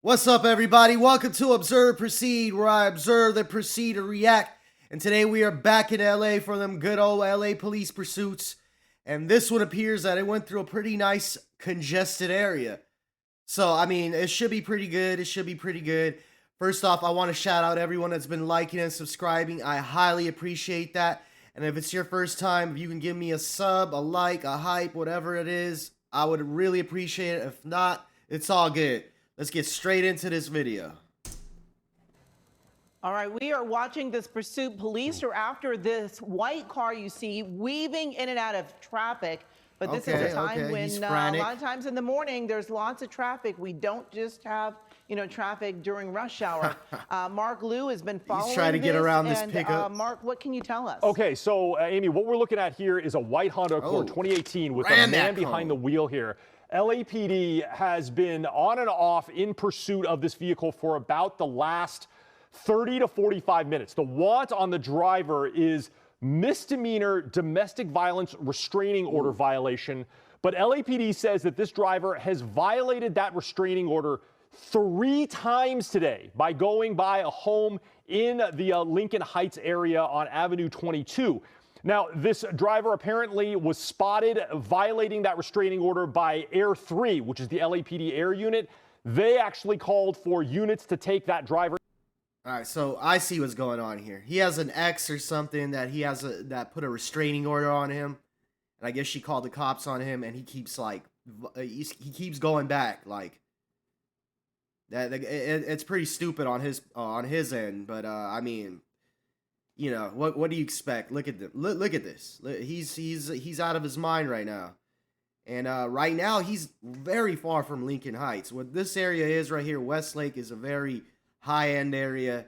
What's up, everybody? Welcome to Observe Proceed, where I observe then proceed to react. And today we are back in LA for them good old LA police pursuits. And this one appears that it went through a pretty nice congested area. So, I mean, it should be pretty good. It should be pretty good. First off, I want to shout out everyone that's been liking and subscribing. I highly appreciate that. And if it's your first time, if you can give me a sub, a like, a hype, whatever it is, I would really appreciate it. If not, it's all good. Let's get straight into this video. All right, we are watching this pursuit. Police are after this white car you see weaving in and out of traffic. But this is a time when a lot of times in the morning, there's lots of traffic. We don't just have, traffic during rush hour. Mark Liu has been following He's trying to get around this pickup. Mark, what can you tell us? Okay, so Amy, what we're looking at here is a white Honda Accord 2018 with a man behind the wheel here. LAPD has been on and off in pursuit of this vehicle for about the last 30 to 45 minutes. The want on the driver is misdemeanor domestic violence restraining order violation, but LAPD says that this driver has violated that restraining order 3 times today by going by a home in the Lincoln Heights area on Avenue 22. Now, this driver apparently was spotted violating that restraining order by Air 3, which is the LAPD air unit. They actually called for units to take that driver. All right, so I see what's going on here. He has an ex or something that he has that put a restraining order on him, and I guess she called the cops on him, and he keeps he keeps going back like that. It's pretty stupid on his end, but I mean, what do you expect? Look at look at this. He's out of his mind right now, and right now he's very far from Lincoln Heights. What this area is right here, Westlake, is a very high-end area,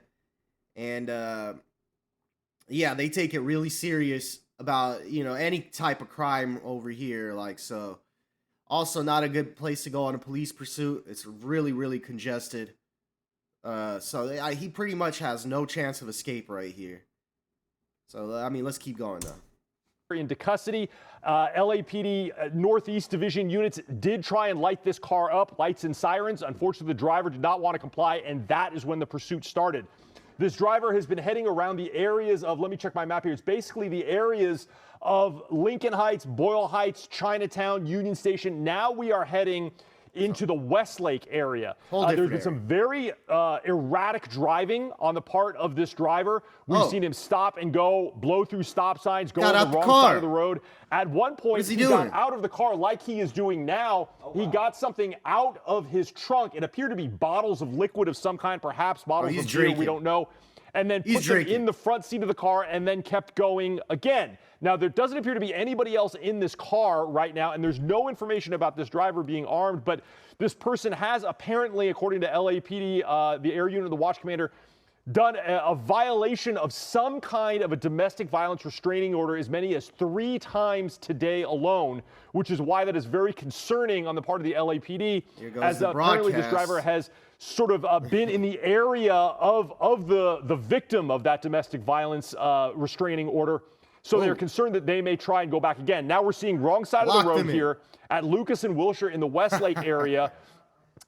and yeah, they take it really serious about any type of crime over here. So also not a good place to go on a police pursuit. It's really congested, so he pretty much has no chance of escape right here. So I mean, let's keep going though. Into custody. LAPD Northeast Division units did try and light this car up, lights and sirens. Unfortunately, the driver did not want to comply, and that is when the pursuit started. This driver has been heading around the areas of, let me check my map here, it's basically the areas of Lincoln Heights, Boyle Heights, Chinatown, Union Station. Now we are heading into the Westlake area. There's been some very erratic driving on the part of this driver. We've seen him stop and go, blow through stop signs, go on the wrong side of the road. At one point, he got out of the car like he is doing now. He got something out of his trunk. It appeared to be bottles of liquid of some kind, perhaps bottles of beer, we don't know. And then put them in the front seat of the car and then kept going again. Now, there doesn't appear to be anybody else in this car right now, and there's no information about this driver being armed, but this person has apparently, according to LAPD, the air unit, the watch commander, done a violation of some kind of a domestic violence restraining order as many as 3 times today alone, which is why that is very concerning on the part of the LAPD, as apparently this driver has sort of been in the area of the victim of that domestic violence restraining order. So they're concerned that they may try and go back again. Now we're seeing wrong side of the road here at Lucas and Wilshire in the Westlake area.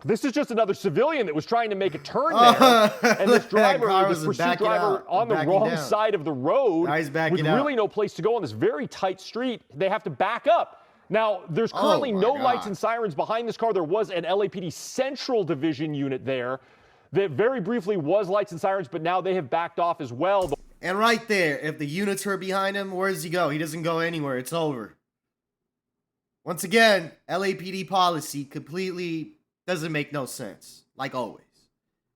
This is just another civilian that was trying to make a turn there. And this driver, this pursuit driver on the wrong side of the road with really no place to go on this very tight street, they have to back up. Now, there's currently no lights and sirens behind this car. There was an LAPD Central Division unit there that very briefly was lights and sirens, but now they have backed off as well. And right there, if the units are behind him, where does he go? He doesn't go anywhere. It's over. Once again, LAPD policy completely doesn't make no sense, like always.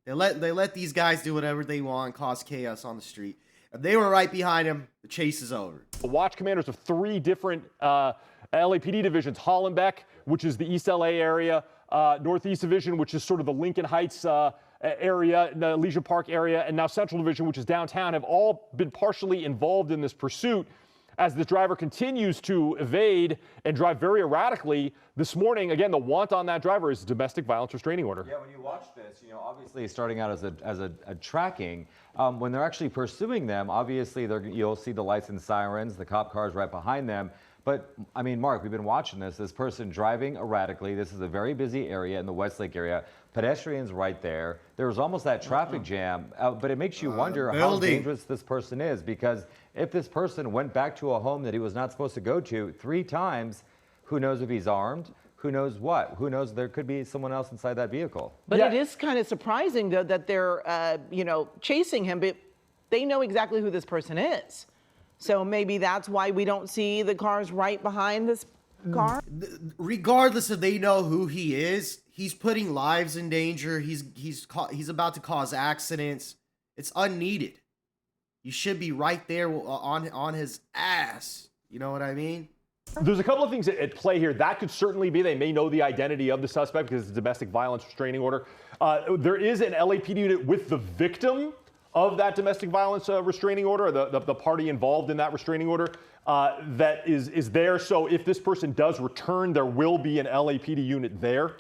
They let these guys do whatever they want, cause chaos on the street. If they were right behind him, the chase is over. The watch commanders of 3 different LAPD divisions, Hollenbeck, which is the East LA area, Northeast Division, which is sort of the Lincoln Heights area, the Leisure Park area, and now Central Division, which is downtown, have all been partially involved in this pursuit as this driver continues to evade and drive very erratically. This morning, again, the want on that driver is domestic violence restraining order. Yeah, when you watch this, obviously starting out as a tracking, when they're actually pursuing them, obviously you'll see the lights and sirens, the cop cars right behind them. But I mean, Mark, we've been watching this. This person driving erratically. This is a very busy area in the Westlake area. Pedestrians right there. There was almost that traffic jam. But it makes you wonder how dangerous this person is, because if this person went back to a home that he was not supposed to go to 3 times, who knows if he's armed? Who knows what? Who knows? There could be someone else inside that vehicle. But it is kind of surprising, though, that they're, chasing him, but they know exactly who this person is. So maybe that's why we don't see the cars right behind this car. Regardless if they know who he is, he's putting lives in danger. He's about to cause accidents. It's unneeded. You should be right there on his ass. You know what I mean? There's a couple of things at play here. That could certainly be, they may know the identity of the suspect because it's a domestic violence restraining order. There is an LAPD unit with the victim of that domestic violence restraining order, the party involved in that restraining order, that is there. So if this person does return, there will be an LAPD unit there.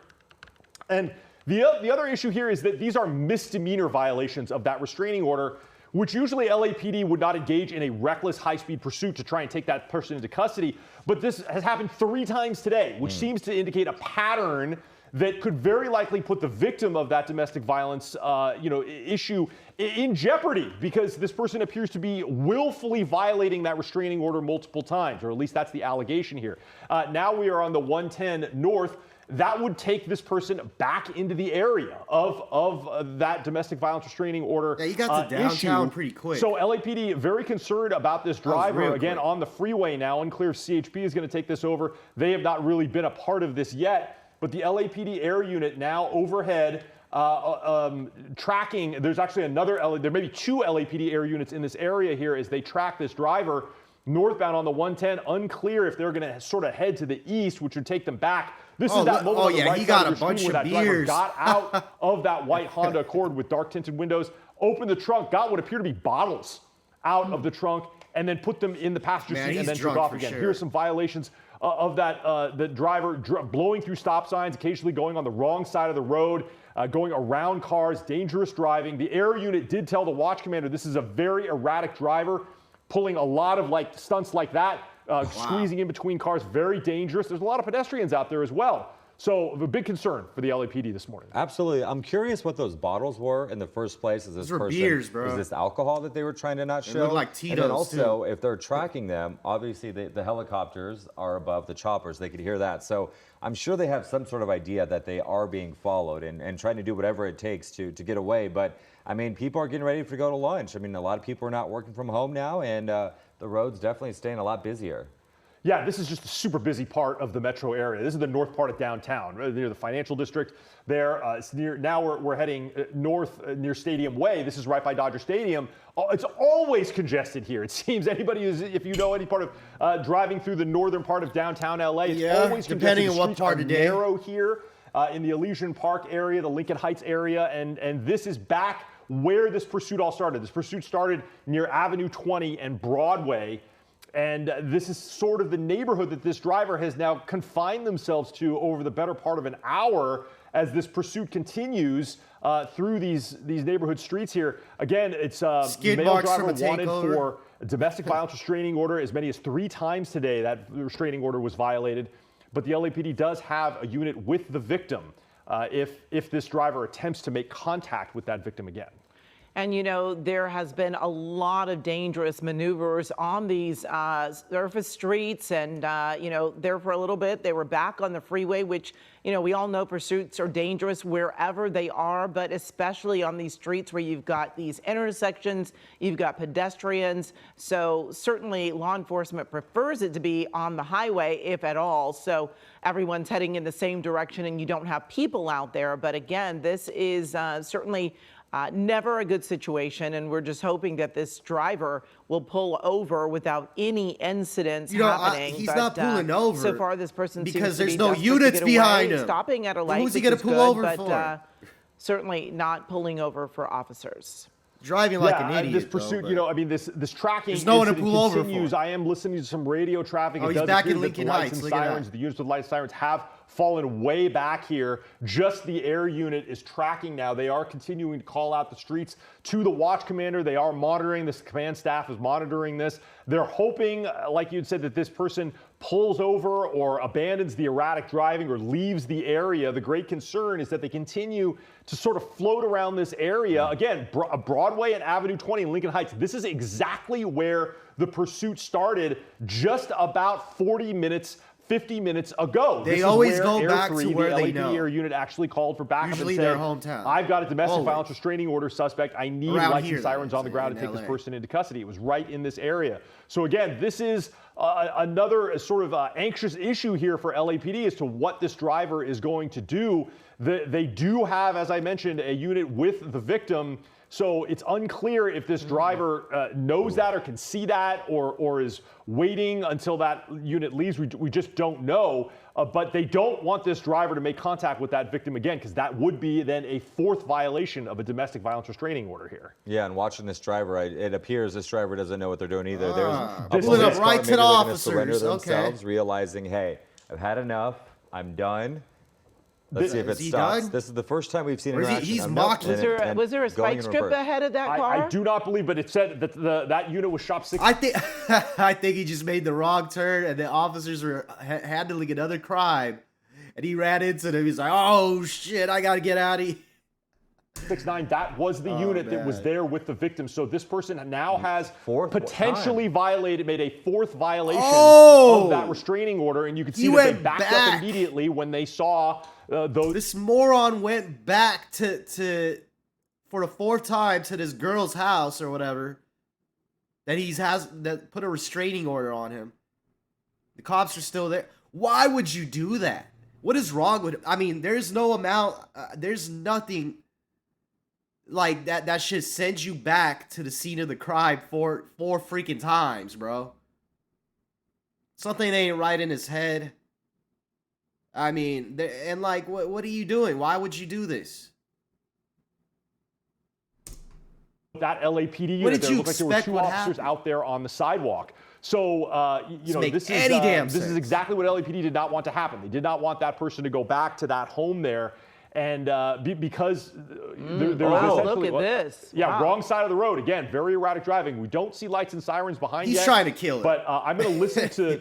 And the other issue here is that these are misdemeanor violations of that restraining order, which usually LAPD would not engage in a reckless high-speed pursuit to try and take that person into custody. But this has happened 3 times today, which seems to indicate a pattern that could very likely put the victim of that domestic violence issue in jeopardy, because this person appears to be willfully violating that restraining order multiple times, or at least that's the allegation here. Now we are on the 110 North. That would take this person back into the area of that domestic violence restraining order. Yeah, you got to downtown issue. pretty quick. So LAPD very concerned about this driver. Again, on the freeway now. Unclear if CHP is going to take this over. They have not really been a part of this yet. But the LAPD air unit now overhead tracking. There's actually there may be 2 LAPD air units in this area here as they track this driver northbound on the 110. Unclear if they're going to sort of head to the east, which would take them back. This is that moment on the right he side got of the a bunch screen where of that driver beers. got out of that white Honda Accord with dark tinted windows, opened the trunk, got what appear to be bottles out of the trunk, and then put them in the passenger seat and then took off again. Here are some violations of that the driver blowing through stop signs, occasionally going on the wrong side of the road, going around cars, dangerous driving. The air unit did tell the watch commander this is a very erratic driver, pulling a lot of stunts like that, squeezing in between cars, very dangerous. There's a lot of pedestrians out there as well. So a big concern for the LAPD this morning. Absolutely. I'm curious what those bottles were in the first place. Is this person, beers, bro. Is this alcohol that they were trying to not show? They look like Tito's, and then also, if they're tracking them, obviously the helicopters are above the choppers. They could hear that. So I'm sure they have some sort of idea that they are being followed and trying to do whatever it takes to get away. But I mean, people are getting ready to go to lunch. I mean, a lot of people are not working from home now, and the road's definitely staying a lot busier. Yeah, this is just a super busy part of the metro area. This is the north part of downtown, right near the financial district there. It's near, now we're heading north near Stadium Way. This is right by Dodger Stadium. It's always congested here. It seems if you know any part of driving through the northern part of downtown LA, it's always congested. Depending on what part of the day. Narrow here in the Elysian Park area, the Lincoln Heights area, and this is back where this pursuit all started. This pursuit started near Avenue 20 and Broadway. And this is sort of the neighborhood that this driver has now confined themselves to over the better part of an hour as this pursuit continues through these neighborhood streets here. Again, it's male driver wanted for a domestic violence restraining order as many as 3 times today. That restraining order was violated. But the LAPD does have a unit with the victim if this driver attempts to make contact with that victim again. And, there has been a lot of dangerous maneuvers on these surface streets. And, there for a little bit, they were back on the freeway, which, we all know pursuits are dangerous wherever they are, but especially on these streets where you've got these intersections, you've got pedestrians. So certainly law enforcement prefers it to be on the highway, if at all. So everyone's heading in the same direction and you don't have people out there. But again, this is certainly never a good situation, and we're just hoping that this driver will pull over without any incidents happening. He's not pulling over. So far, this person because seems to there's be no units behind him. Stopping at a light, who's he going to pull over for? Certainly not pulling over for officers. Driving like an idiot. This pursuit, this tracking. There's no one to pull over for. I am listening to some radio traffic. Oh, he's back in Lincoln Heights. Look at that. The units with lights and sirens have fallen way back here. Just the air unit is tracking now. They are continuing to call out the streets to the watch commander. They are monitoring this. Command staff is monitoring this. They're hoping, like you'd said, that this person pulls over or abandons the erratic driving or leaves the area. The great concern is that they continue to sort of float around this area. Again, Broadway and Avenue 20 in Lincoln Heights. This is exactly where the pursuit started just about 50 minutes ago. They always go back to where the they LAPD know. air unit actually called for backup Usually and said, their hometown. I've got a domestic Always. violence restraining order suspect. I need Around lights here, and sirens though, on the ground to in take this LA. person into custody. It was right in this area. So again, this is another sort of anxious issue here for LAPD as to what this driver is going to do. They do have, as I mentioned, a unit with the victim. So it's unclear if this driver knows that or can see that or is waiting until that unit leaves. We just don't know. But they don't want this driver to make contact with that victim again, because that would be then a fourth violation of a domestic violence restraining order here. Yeah, and watching this driver, it appears this driver doesn't know what they're doing either. Pulling up right to the officers. Surrender themselves, Okay. realizing, hey, I've had enough. I'm done. Let's see if it Is he stops. done? This is the first time we've seen Or is he- interaction. he's of nope, mocking. and Was there a going spike in strip reverse. ahead of that car? I do not believe, but it said that that unit was shop 6. I think I think he just made the wrong turn, and the officers were handling another crime, and he ran into them. He's like, "Oh shit, I gotta get out of here." 69, that was the unit that was man. there with the victim. So this person now has Fourth potentially made a fourth violation Oh! of that restraining order. And you can see He that they went backed back. up immediately when they saw those. This moron went back to for the fourth time to this girl's house or whatever. That put a restraining order on him. The cops are still there. Why would you do that? What is wrong with? I mean, there's no amount. There's nothing like that. That should send you back to the scene of the crime four freaking times, bro. Something ain't right in his head. I mean, and like, what are you doing? Why would you do this? That LAPD What unit did there you looked like there were expect two would officers happen? out there on the sidewalk. So, make this any damn is sense. exactly what LAPD did not want to happen. They did not want that person to go back to that home there. And because there was Wow, essentially... look at this. Yeah, Wow. wrong side of the road. Again, very erratic driving. We don't see lights and sirens behind He's yet. trying to kill her. But I'm going to listen to He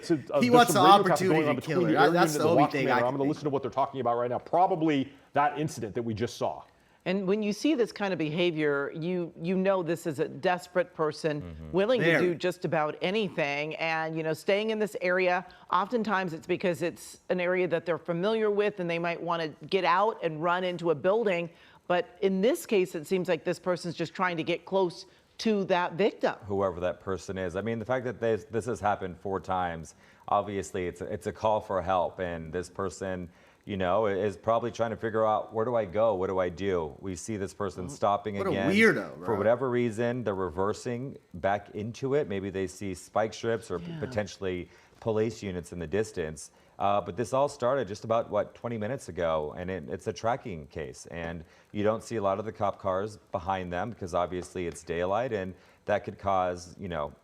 there's wants some the radio traffic opportunity going on to between kill her. the air That's unit the and only watch thing commander. I I'm can going to think. listen to what they're talking about right now. Probably that incident that we just saw. And when you see this kind of behavior, you know this is a desperate person willing to Very. do just about anything. And, staying in this area, oftentimes it's because it's an area that they're familiar with and they might want to get out and run into a building. But in this case, it seems like this person's just trying to get close to that victim. Whoever that person is. I mean, the fact that this has happened 4 times, obviously it's a call for help, and this person, is probably trying to figure out, where do I go? What do I do? We see this person stopping What a again. weirdo, bro. For whatever reason, they're reversing back into it. Maybe they see spike strips or potentially police units in the distance. But this all started just about, 20 minutes ago, and it's a tracking case. And you don't see a lot of the cop cars behind them because obviously it's daylight, and that could cause,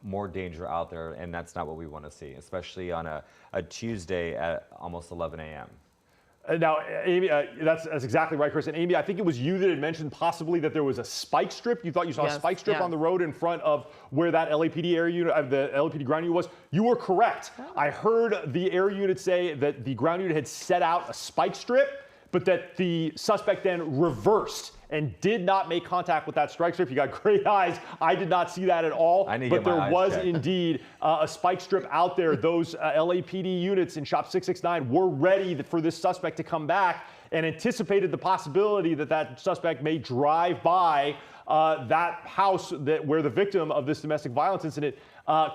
more danger out there, and that's not what we want to see, especially on a Tuesday at almost 11 a.m. Now, Amy, that's exactly right, Chris. And Amy, I think it was you that had mentioned possibly that there was a spike strip. You thought you saw a Yes, spike strip yeah. on the road in front of where that LAPD air unit, the LAPD ground unit was. You were correct. I heard the air unit say that the ground unit had set out a spike strip, but that the suspect then reversed and did not make contact with that strike strip. You got great eyes. I did not see that at all. I need to But get my there eyes was checked. indeed a spike strip out there. Those LAPD units in Shop 669 were ready for this suspect to come back and anticipated the possibility that that suspect may drive by that house where the victim of this domestic violence incident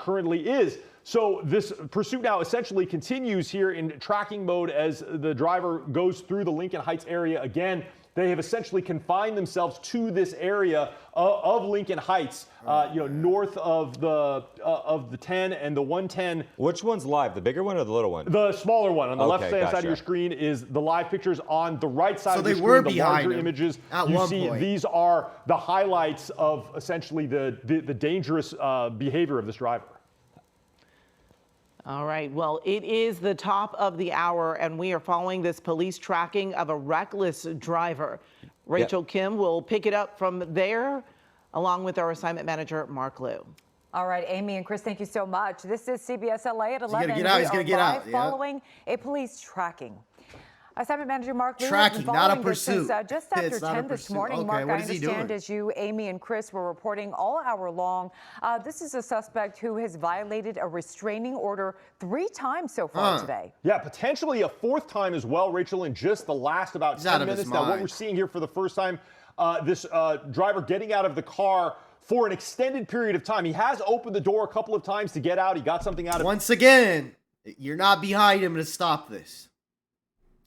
currently is. So this pursuit now essentially continues here in tracking mode as the driver goes through the Lincoln Heights area again. They have essentially confined themselves to this area of Lincoln Heights, north of the 10 and the 110. Which one's live, the bigger one or the little one? The smaller one on the Okay, left-hand side of your gotcha. screen is the live pictures. On the right side So of they the were screen, the behind larger him images. at You one see, point. these are the highlights of essentially the dangerous behavior of this driver. All right, well, it is the top of the hour, and we are following this police tracking of a reckless driver. Rachel Kim will pick it up from there, along with our assignment manager, Mark Liu. All right, Amy and Chris, thank you so much. This is CBS LA at 11. He's gonna get out. Following a police tracking. Assignment Manager Mark, tracking, not a pursuit. Just after 10 this morning, okay, Mark, what I is he doing? understand as you, Amy, and Chris were reporting all hour long, this is a suspect who has violated a restraining order 3 times so far today. Yeah, potentially a 4th time as well, Rachel, in just the last about 10 minutes. Now, what we're seeing here for the first time, this driver getting out of the car for an extended period of time. He has opened the door a couple of times to get out. He got something out of it. Once again, you're not behind him to stop this.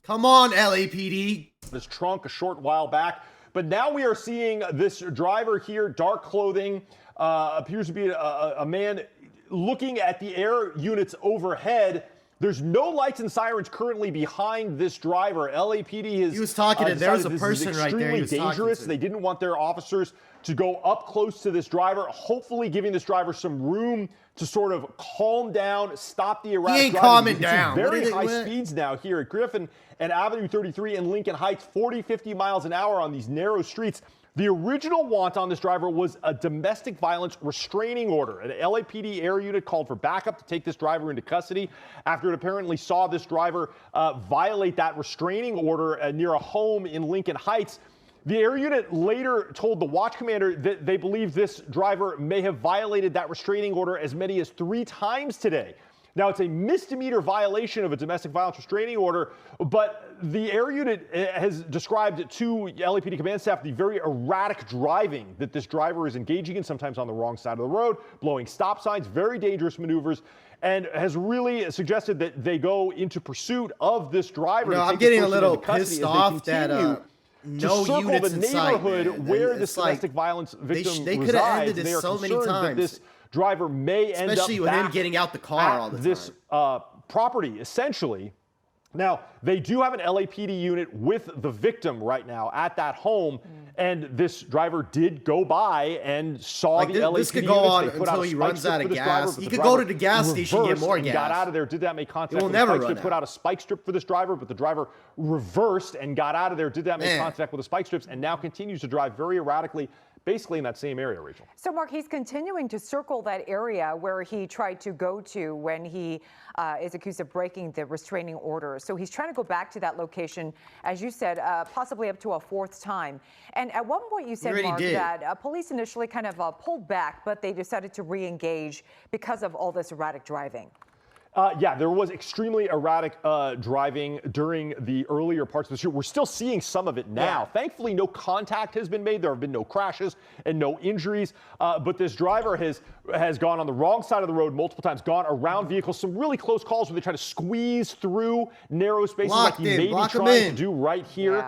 Come on, LAPD. His trunk a short while back. But now we are seeing this driver here, dark clothing, appears to be a man looking at the air units overhead. There's no lights and sirens currently behind this driver. LAPD has. He was talking to. There was a person right there. Extremely dangerous. They didn't want their officers to go up close to this driver, hopefully giving this driver some room to sort of calm down, stop the erratic He ain't driving. calming down. Very high speeds now here at Griffin and Avenue 33 in Lincoln Heights, 40, 50 miles an hour on these narrow streets. The original want on this driver was a domestic violence restraining order. An LAPD air unit called for backup to take this driver into custody after it apparently saw this driver violate that restraining order near a home in Lincoln Heights. The air unit later told the watch commander that they believe this driver may have violated that restraining order as many as 3 times today. Now, it's a misdemeanor violation of a domestic violence restraining order, but the air unit has described to LAPD command staff the very erratic driving that this driver is engaging in, sometimes on the wrong side of the road, blowing stop signs, very dangerous maneuvers, and has really suggested that they go into pursuit of this driver. I'm getting a little pissed off that no units in sight, man. Where this domestic violence victim they could have ended they this are so many concerned that times. this driver may end up Especially with him getting out the car all the time. This property, essentially. Now, they do have an LAPD unit with the victim right now at that home, and this driver did go by and saw the LAPD This could go on units. until he runs out of gas. He could go to the gas station and get more gas. Got out of there, did that make contact? It will never run out. Put out a spike strip for this driver, but the driver reversed and got out of there, did that make contact with the spike strips, and now continues to drive very erratically, basically in that same area, Rachel. So, Mark, he's continuing to circle that area where he tried to go to when he is accused of breaking the restraining order. So he's trying to go back to that location, as you said, possibly up to a 4th time. And at one point you said, Mark, that police initially kind of pulled back, but they decided to re-engage because of all this erratic driving. Yeah, there was extremely erratic driving during the earlier parts of the shoot. We're still seeing some of it now. Thankfully, no contact has been made. There have been no crashes and no injuries. But this driver has gone on the wrong side of the road multiple times, gone around vehicles. Some really close calls where they try to squeeze through narrow spaces like he may be trying to do right here.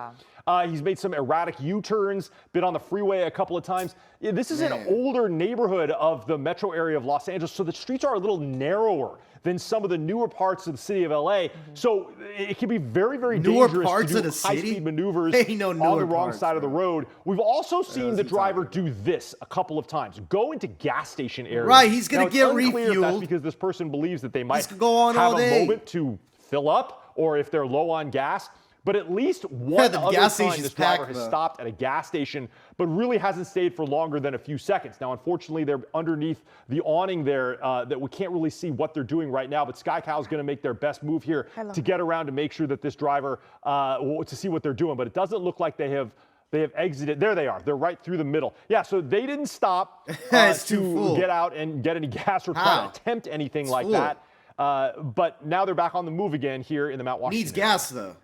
Yeah. He's made some erratic U-turns, been on the freeway a couple of times. Yeah, this is an older neighborhood of the metro area of Los Angeles, so the streets are a little narrower than some of the newer parts of the city of LA. So it can be very, very dangerous to do high-speed maneuvers on the wrong side of the road. We've also seen the driver do this a couple of times, go into gas station areas. Right, he's going to get refueled. If that's refueled. because this person believes that they might have a moment to fill up, or if they're low on gas. But at least one other time this driver has stopped at a gas station, but really hasn't stayed for longer than a few seconds. Now, unfortunately, they're underneath the awning there that we can't really see what they're doing right now. But Sky Cow is going to make their best move here to get around to make sure that this driver, to see what they're doing. But it doesn't look like they have exited. There they are. They're right through the middle. Yeah, so they didn't stop to get out and get any gas or try to attempt anything like that. But now they're back on the move again here in the Mount Washington. Needs gas, though.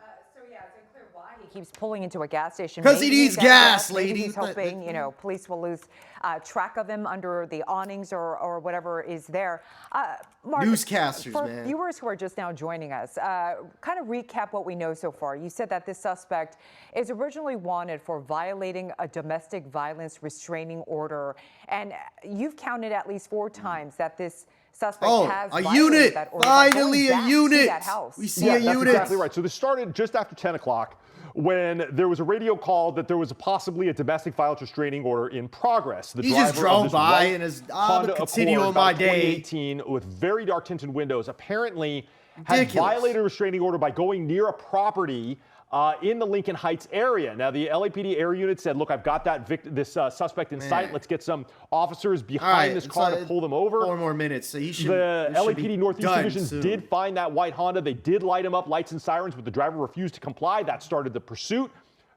Keeps pulling into a gas station because he needs gas, lady. He's hoping, police will lose track of him under the awnings or whatever is there. Mark, newscasters, for man. Viewers who are just now joining us, kind of recap what we know so far. You said that this suspect is originally wanted for violating a domestic violence restraining order, and you've counted at least 4 times that this suspect has a unit. That order. Finally, a unit. That house. We see a unit. That's exactly right. So this started just after 10 o'clock. When there was a radio call that there was possibly a domestic violence restraining order in progress. He just drove by in his Honda continue on my day. 2018 with very dark tinted windows apparently had violated a restraining order by going near a property in the Lincoln Heights area. Now, the LAPD air unit said, look, I've got this suspect in sight. Let's get some officers behind this car to pull them over. 4 more minutes. So he should, the LAPD Northeast Divisions did find that white Honda. They did light him up, lights and sirens, but the driver refused to comply. That started the pursuit.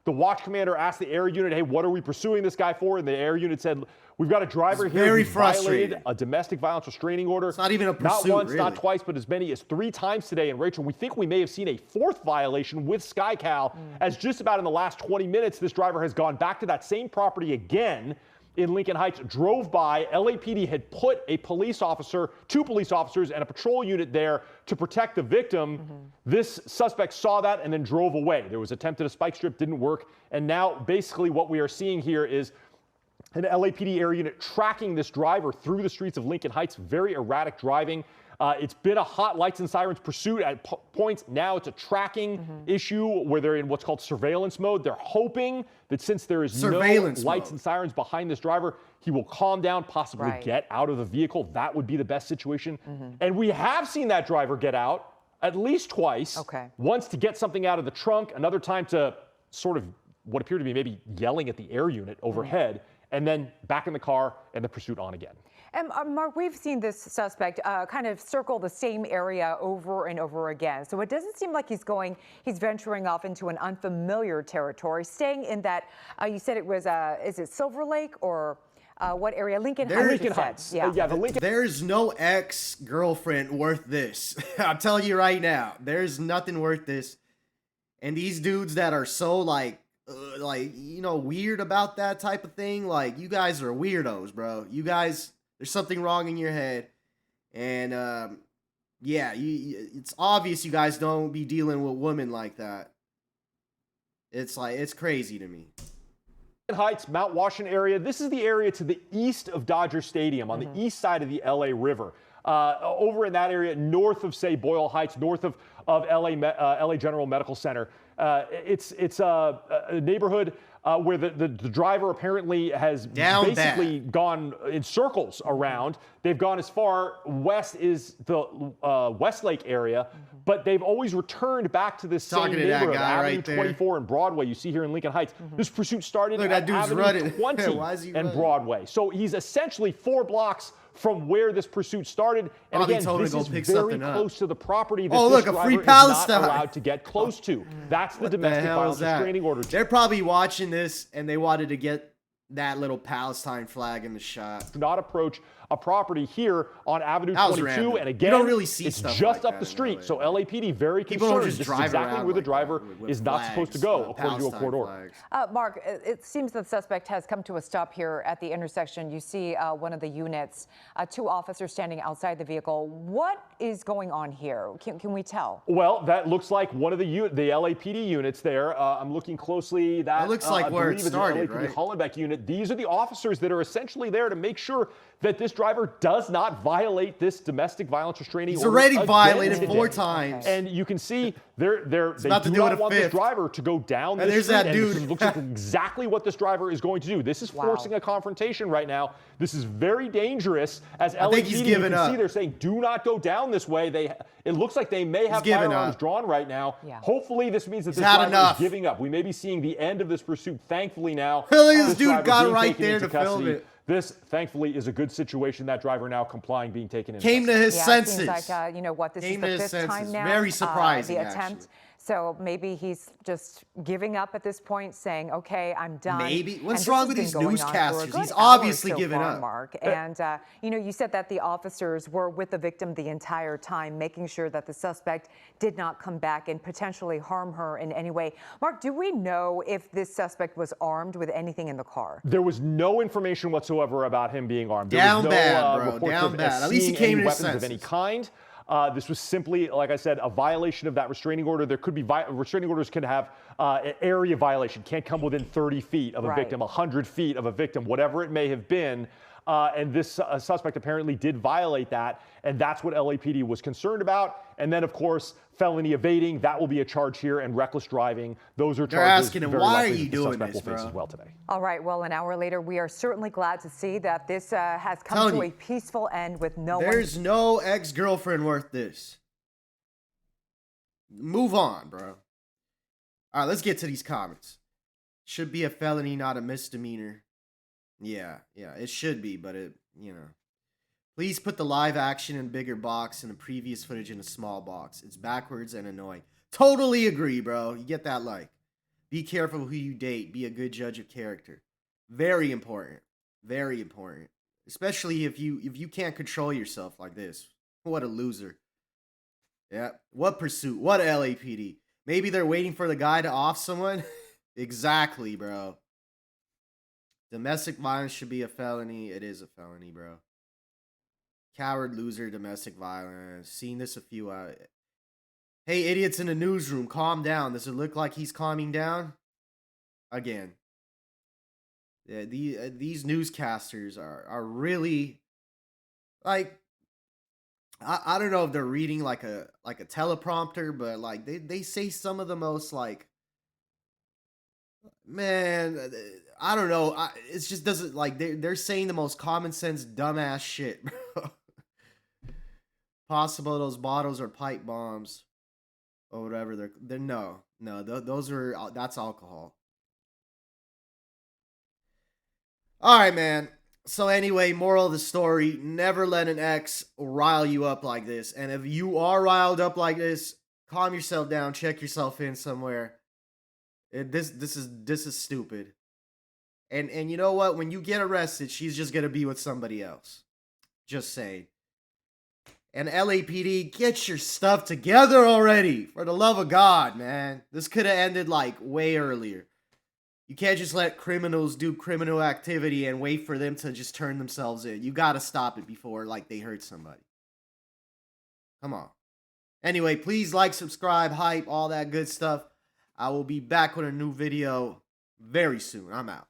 The watch commander asked the air unit, hey, what are we pursuing this guy for? And the air unit said, we've got a driver here who violated a domestic violence restraining order. It's not even a pursuit, not once, not twice, but as many as 3 times today. And Rachel, we think we may have seen a 4th violation with SkyCal, as just about in the last 20 minutes, this driver has gone back to that same property again in Lincoln Heights, drove by. LAPD had put a police officer, 2 police officers, and a patrol unit there to protect the victim. This suspect saw that and then drove away. There was attempted a spike strip, didn't work. And now basically what we are seeing here is an LAPD air unit tracking this driver through the streets of Lincoln Heights. Very erratic driving. It's been a hot lights and sirens pursuit at points. Now it's a tracking issue where they're in what's called surveillance mode. They're hoping that since there is no lights and sirens behind this driver, he will calm down, possibly get out of the vehicle. That would be the best situation. And we have seen that driver get out at least twice. Once to get something out of the trunk, another time to sort of what appeared to be maybe yelling at the air unit overhead, and then back in the car and the pursuit on again. And Mark, we've seen this suspect kind of circle the same area over and over again. So it doesn't seem like he's venturing off into an unfamiliar territory, staying in that, you said it was, is it Silver Lake or what area? Lincoln Heights. Lincoln Heights. Yeah. The Lincoln. There's no ex-girlfriend worth this. I'm telling you right now, there's nothing worth this. And these dudes that are so like, weird about that type of thing, like, you guys are weirdos, bro. You guys, there's something wrong in your head. And, it's obvious you guys don't be dealing with women like that. It's crazy to me. Heights, Mount Washington area. This is the area to the east of Dodger Stadium on the east side of the LA River. Over in that area, north of, say, Boyle Heights, north of LA General Medical Center. It's a neighborhood where the driver apparently has basically gone in circles around. They've gone as far west as the Westlake area, but they've always returned back to this same neighborhood, Avenue 24 and Broadway. You see here in Lincoln Heights. This pursuit started at Avenue 20 and Broadway. So he's essentially 4 blocks from where this pursuit started. And again, this is very close to the property that this driver is not allowed to get close to. That's the domestic violence restraining order. They're probably watching this and they wanted to get that little Palestine flag in the shot. Do not approach a property here on Avenue 22, and again, you don't really see it's stuff just like up the that street. So LAPD very concerned. This is exactly where the driver is not supposed to go, according to a court order. Mark, it seems the suspect has come to a stop here at the intersection. You see one of the units, 2 officers standing outside the vehicle. What is going on here? Can we tell? Well, that looks like one of the LAPD units there. I'm looking closely. That looks like where it started, the LAPD Hollenbeck unit. These are the officers that are essentially there to make sure that this driver does not violate this domestic violence restraining order. He's already violated 4 times. And you can see they do not want this driver to go down this street. That dude. This looks like exactly what this driver is going to do. This is forcing a confrontation right now. This is very dangerous. As LAPD, you can see they're saying, do not go down this way. It looks like they may have firearms drawn right now. Hopefully this means that this driver is giving up. We may be seeing the end of this pursuit, thankfully now. This dude got right there to film it. This, thankfully, is a good situation. That driver now complying, being taken in. Came to his senses. It seems like, this is the 5th time now. Very surprising, the attempt. So maybe he's just giving up at this point, saying, okay, I'm done. Maybe. What's wrong with these newscasters? He's obviously giving up. Mark. And, you said that the officers were with the victim the entire time, making sure that the suspect did not come back and potentially harm her in any way. Mark, do we know if this suspect was armed with anything in the car? There was no information whatsoever about him being armed. Down bad, bro. Down bad. At least he came to his senses. Of any kind. This was simply, like I said, a violation of that restraining order. There could be restraining orders can have an area violation, can't come within 30 feet of a victim, 100 feet of a victim, whatever it may have been. And this suspect apparently did violate that, and that's what LAPD was concerned about. And then, of course, felony evading, that will be a charge here, and reckless driving. Those are charges. They're asking him, why are you doing this, bro? As well today. All right, well, an hour later, we are certainly glad to see that this has come to a peaceful end with no one. There's no ex-girlfriend worth this. Move on, bro. All right, let's get to these comments. Should be a felony, not a misdemeanor. Yeah, it should be, but it, Please put the live action in bigger box and the previous footage in a small box. It's backwards and annoying. Totally agree, bro. You get that like. Be careful who you date. Be a good judge of character. Very important. Very important. Especially if you can't control yourself like this. What a loser. Yeah. What pursuit? What LAPD? Maybe they're waiting for the guy to off someone? Exactly, bro. Domestic violence should be a felony. It is a felony, bro. Coward, loser, domestic violence. Seen this a few Hey, idiots in the newsroom, calm down. Does it look like he's calming down? Again. Yeah, these newscasters are really like I don't know if they're reading like a teleprompter, but like they say some of the most like, man, I don't know. It just doesn't like they're saying the most common sense dumbass shit, bro. Possible those bottles are pipe bombs or whatever. They're no, those are that's alcohol. All right, man. So anyway, moral of the story, never let an ex rile you up like this. And if you are riled up like this, calm yourself down, check yourself in somewhere. This is stupid. And you know what? When you get arrested, she's just going to be with somebody else. Just saying. And LAPD, get your stuff together already. For the love of God, man. This could have ended like way earlier. You can't just let criminals do criminal activity and wait for them to just turn themselves in. You got to stop it before like they hurt somebody. Come on. Anyway, please like, subscribe, hype, all that good stuff. I will be back with a new video very soon. I'm out.